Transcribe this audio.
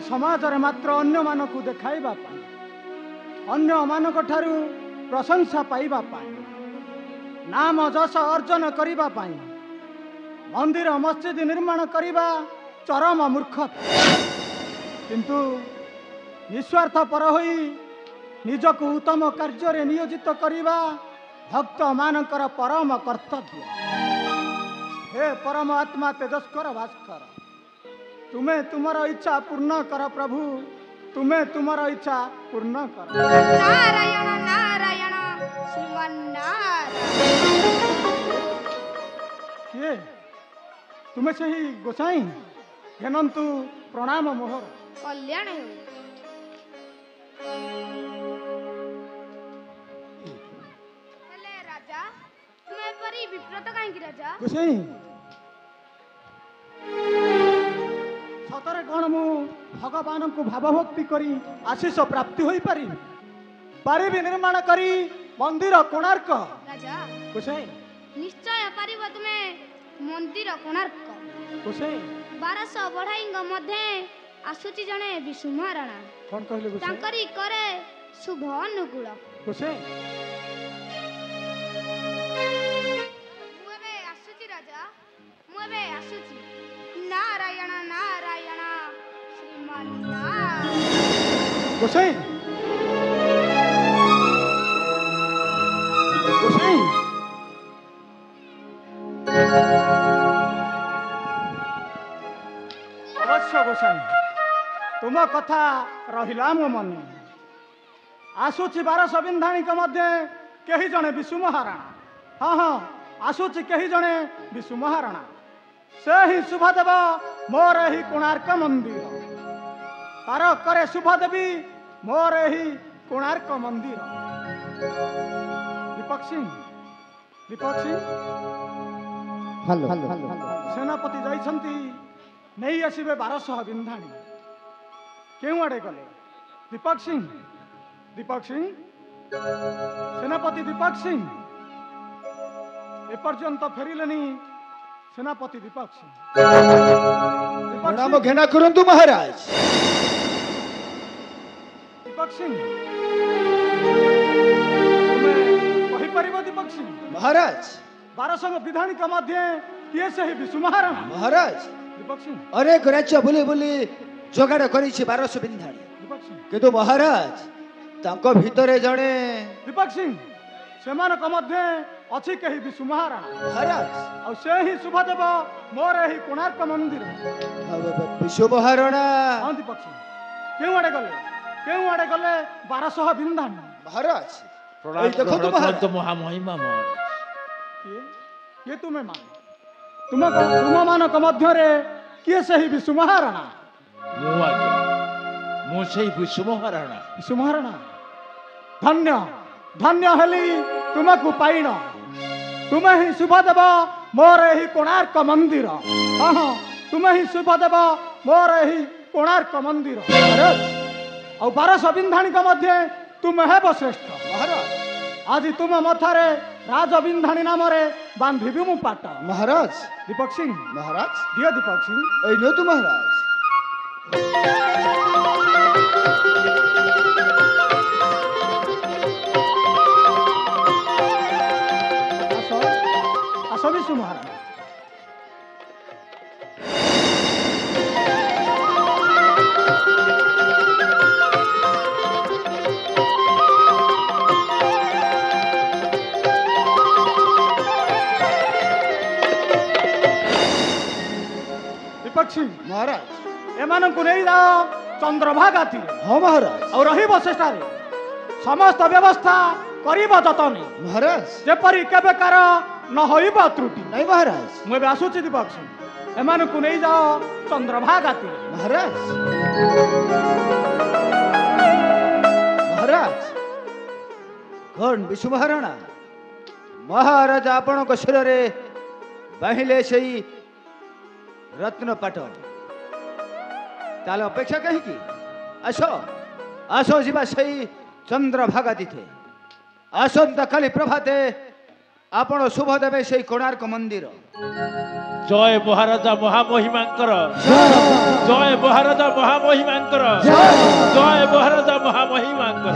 समाज रे मात्र अन्य मानकु देखाइबा पाई अन्य मानक ठारू प्रशंसा पाइबा पाई नाम जस अर्जन करिबा पाई मंदिर मस्जिद निर्माण करिबा चरम मूर्खता किंतु निस्वार्थ पर होई निजक उत्तम कार्य रे नियोजित करिबा भक्त मानकर परम कर्तव्य। हे परम आत्मा तेजस्कर भास्कर तुम्हें तुमर इच्छा पूर्ण कर प्रभु तुम्हें तुमर इच्छा पूर्ण कर। नारायण नारायण श्रीमन्नारायण। किए तुम्हें से ही गोसाई घेनंतु प्रणाम मोहर कल्याण हेले राजा तुम्हें परी विप्रत काहेकि राजा गोसाई सतरे कौन मु भगवान को भावभक्ति करी आशीष प्राप्ति होई पारि निर्माण करी मंदिर कोणार्क राजा गोसाई निश्चय पारिब तुम्हें मंदिर कोणार्क गोसाई 1200 बढ़ाईंग मध्य आसुची जने विष्णु महाराणा कौन कहले गोसाई तांकरी करे शुभ अनुकूल गोसाई मुबे आसुची राजा मुबे आसुची नारायण नारायण श्रीमन्नारायण। गोसाई गोसाई अवश्य गोसाई तुम कथा रहिला मो मन आसुची 1200 बिंधाणी मध्य कही जने विष्णु महाराणा हाँ हाँ आसुची कही जने विष्णु महाराणा से ही शुभदेव मोर ही कोणार्क मंदिर तार करे शुभदेवी मोर ही कोणार्क मंदिर। दीपक सिंह सेनापति जाइछंती नहीं आसबे 1200 बिंधाणी क्यों आड़े गले दीपक सिंह सेनापति दीपक सिंह एपर्यंत फेरिलेनी सेनापति दीपक सिंह प्रणाम घेना करंतु महाराज। दीपक सिंह तुम्हें कही परिबो दीपक सिंह महाराज 1200 विधानी का मध्य किए से ही विष्णु महाराणा महाराज दीपक सिंह अनेक राज्य बुली बुली जोगाड़ करी 1200 बिंधाणी दीपक सिंह किंतु महाराज तांको भितरे जणे दीपक सिंह सेमानक मध्य अछि कही विष्णु महाराणा महाराज और से ही शुभदेव मोर ही कोणार्क मंदिर विष्णु महाराणा हाँ दीपक सिंह क्यों आड़े गले 1200 बिंधाणी महाराज प्रणाम तो महामहिमा मोर ये तुम्हें मान तुम मानक मध्य रे किए से ही विष्णु महाराणा मु आज्ञा मु सेही विष्णु महाराणा धन्य धन्य हेली तुमको पाइन तुम्हें ही शुभदेव मोर ही कोणार्क मंदिर हाँ हाँ तुम्हें ही शुभदेव मोर ही कोणार्क मंदिर और 1200 बिंधाणी का मध्य तुम है श्रेष्ठ महाराज आज तुम मथारे राज बिंधाणी नाम रे बांधिबी मु पाट महाराज दीपक सिंह महाराज दियो दीपक सिंह ए नो तू महाराज आसो विष्णु महाराणा दीपक सिंह महाराज एमान को नहीं जाओ चंद्रभागा तीर हाँ महाराज और रही सेठारे समस्त व्यवस्था करिबा जतनी महाराज जेपरी केबे कार न होइबा त्रुटि नहीं महाराज मुझे आसुची दीपक सिंह एमान को नहीं जाओ चंद्रभागा तीर महाराज महाराज कौन विष्णु महाराणा महाराज आपण शिर रे बाहिले सही रत्न पाटन ताले अपेक्षा कहीं की आसो आसो जीवा सही चंद्रभागा दिथे आसंता काली प्रभाते ଆପଣ ଶୁଭ ଦେବେ ସେଇ କୋଣାର୍କ ମନ୍ଦିର। ଜୟ ମହାରାଜା ମହାମହିମାଙ୍କର ଜୟ ମହାରାଜା ମହାମହିମାଙ୍କର ଜୟ ମହାରାଜା ମହାମହିମାଙ୍କର